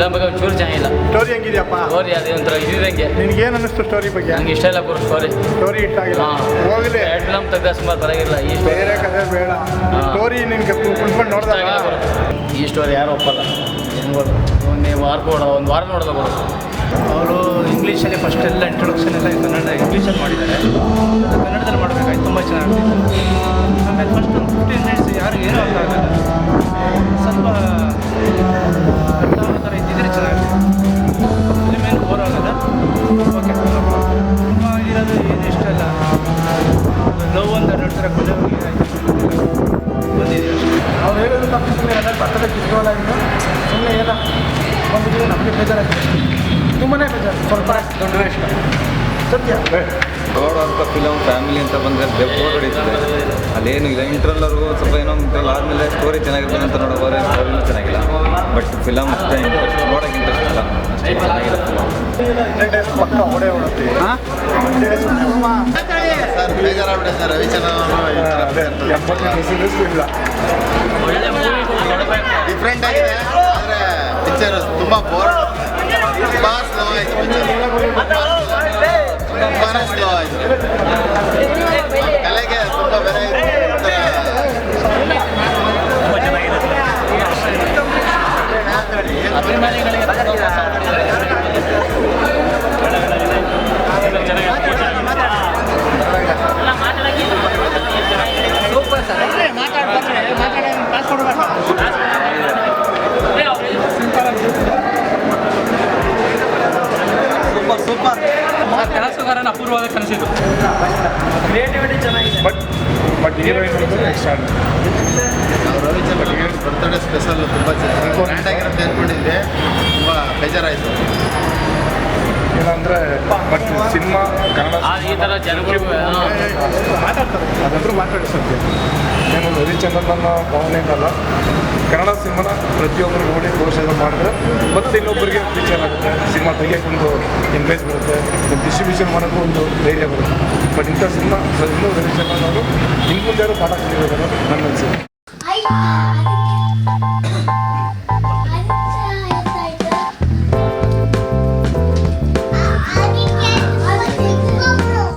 Film ಬಗ್ಗೆ ಒಂಚೂರು ಚೆನ್ನಾಗಿಲ್ಲ. ಸ್ಟೋರಿ ಹೆಂಗಿದೆಯಪ್ಪ? ಸ್ಟೋರಿ ಅದೇ ಒಂಥರ ಇದ್ದಂಗೆ. ನಿನಗೇನು ಅನ್ನಿಸ್ತು ಸ್ಟೋರಿ ಬಗ್ಗೆ? ನಂಗೆ ಇಷ್ಟ ಇಲ್ಲ ಗುರು ಸ್ಟೋರಿ ಇಷ್ಟ ಆಗಿಲ್ಲ. ಹೋಗಲಿ, ಎರಡು ಫಿಲಮ್ ತೆಗ್ದ ಸುಮಾರು ಪರವಾಗಿಲ್ಲ. ಈ ಬೇರೆ ಕಥೆ ಬೇಡ, ಸ್ಟೋರಿ ನಿನಗೆ ಕುತ್ಕೊಂಡು ನೋಡಿದಾಗ ಈ ಸ್ಟೋರಿ ಯಾರು ಒಪ್ಪಲ್ಲ. ಹೆಂಗೋದು ಒಂದು ವಾರ ನೋಡಬೇಕು. ಅವರು ಇಂಗ್ಲೀಷಲ್ಲಿ ಫಸ್ಟ್ ಎಲ್ಲ ಇಂಟ್ರೊಡಕ್ಷನ್ ಎಲ್ಲ ಕನ್ನಡ ಇಂಗ್ಲೀಷಲ್ಲಿ ಮಾಡಿದ್ದಾರೆ. ಕನ್ನಡದಲ್ಲಿ ಮಾಡಬೇಕಾಯ್ತು, ತುಂಬ ಚೆನ್ನಾಗಿತ್ತು. ಆಮೇಲೆ ಫಸ್ಟ್ ಒಂದು 15 ಮಿನಿಟ್ಸ್ ಯಾರಿಗೂ ಏನೂ ಅರ್ಥ ಆಗಲ್ಲ, ಸ್ವಲ್ಪ ಅರ್ಥ ಆಗೋ ಥರ ಇದ್ದಿದ್ರೆ ಚೆನ್ನಾಗಿತ್ತು. ಫಿಲ್ಮೇನು ಬೋರ್ ಆಗಲ್ಲ. ಓಕೆ, ತುಂಬ ಆಗಿರೋದು ಏನು ಇಷ್ಟ ಅಲ್ಲ. ಲವ್ ಅಂತ ನೋಡ್ತಾರೆ, ಕೊಲೆ ಬಂದಿದ್ದೀವಿ ಅಷ್ಟೇ. ಅವ್ರು ಹೇಳೋದು ತಪ್ಪು. ಸುಮ್ಮನೆ ಪಕ್ಕದ ಕಿತ್ಕೊಳ್ಳಾಗಿದ್ದು ಸುಮ್ಮನೆ ಏನೋ ಬಂದಿದ್ದೀವಿ, ನಮಗೆ ಬೇಜಾರಾಗ್ತದೆ, ತುಂಬಾ ಬೇಜಾರು. ಸ್ವಲ್ಪ ದೊಡ್ಡ ಇಷ್ಟ ಸತ್ಯ. ನೋಡುವಂಥ ಫಿಲಮ್ ಫ್ಯಾಮಿಲಿ ಅಂತ ಬಂದರೆ ಬೋರ್ ಹೊಡೀತದೆ. ಅಲ್ಲೇನು ಇಲ್ಲ, ಇಂಟ್ರಲ್ಲರ್ಗೂ ಸ್ವಲ್ಪ ಏನೋ ಇಂಟ್ರಲ್ ಆದಮೇಲೆ ಸ್ಟೋರಿ ಚೆನ್ನಾಗಿರ್ತದೆ ಅಂತ ನೋಡೋರೆ ಸ್ಟೋರಿನೂ ಚೆನ್ನಾಗಿಲ್ಲ. ಬಟ್ ಫಿಲಮ್ ಅಷ್ಟೇ ಇಂಟ್ರೆಸ್ಟ್, ನೋಡೋಕೆ ಇಂಟ್ರೆಸ್ಟ್ ಇಲ್ಲ, ಅಷ್ಟೇ ಚೆನ್ನಾಗಿಲ್ಲ ಫಿಲಮ್. ಪಕ್ಕ ಹೊಡೆ ಹೊಡುತ್ತೆ. ಸರ್ ಬೇಜಾರಾಗ್ಬಿಟ್ಟೆ ಸರ್. ಇಲ್ಲ, ಡಿಫ್ರೆಂಟ್ ಆಗಿದೆ, ಆದರೆ ಪಿಕ್ಚರ್ ತುಂಬ ಬೋರ್, ತುಂಬ ಸ್ಲೋ ಆಯಿತು. ತುಂಬಾ ಸ್ಲೋ ಆಯಿತು. ಕಲೆಗೆ ತುಂಬ ಬೆಲೆ ಸೂಪರ್. ಕೆಲಸಗಾರನ ಅಪೂರ್ವವಾದ ಕನಸಿದ್ದು. ಕ್ರಿಯೇಟಿವಿಟಿ ಚೆನ್ನಾಗಿದೆ. But heroine extra. ನಾವು ರವಿಚಂದ್ರನ್ ಬರ್ತ್ಡೇ ಸ್ಪೆಷಲ್ ತುಂಬ ಗ್ರ್ಯಾಂಡ್ ಆಗಿರುತ್ತೆ ಅಂದ್ಕೊಂಡಿದ್ದೆ, ತುಂಬ ಬೇಜಾರಾಯಿತು. ಏನಂದರೆ ಬಟ್ ಸಿನಿಮಾ ಕನ್ನಡ ಈ ಥರ ಜನಗಳು ಮಾತಾಡ್ತಾರೆ, ಅದಂದ್ರೂ ಮಾತಾಡಿಸುತ್ತೆ. ಏನು ರವಿಚಂದ್ರನ ಭಾವನೆ ಅಂತಲ್ಲ, ಕನ್ನಡ ಸಿನಿಮಾನ ಪ್ರತಿಯೊಬ್ಬರು ನೋಡಿ ಪ್ರೋತ್ಸಾಹ ಮಾಡಿದ್ರೆ ಮತ್ತೆ ಇನ್ನೊಬ್ಬರಿಗೆ ಪಿಕ್ಚರ್ ಆಗುತ್ತೆ, ಸಿನಿಮಾ ತೆಗಿಯೋಕ್ಕೊಂದು ಎಂಕರೇಜ್ ಬರುತ್ತೆ, ಡಿಸ್ಟ್ರಿಬ್ಯೂಷನ್ ಮಾಡೋಕ್ಕೂ ಒಂದು ಧೈರ್ಯ ಬರುತ್ತೆ. ಬಟ್ ಇಂಥ ಸಿನಿಮಾ ಇನ್ನೂ ರವಿಚಂದ್ರನ್ ಅವರು ಇನ್ನು ಮುಂದೆ ಪಾಠ ಕಲಿಯೋದು ನನ್ನ ಅನಿಸಿಕೆ.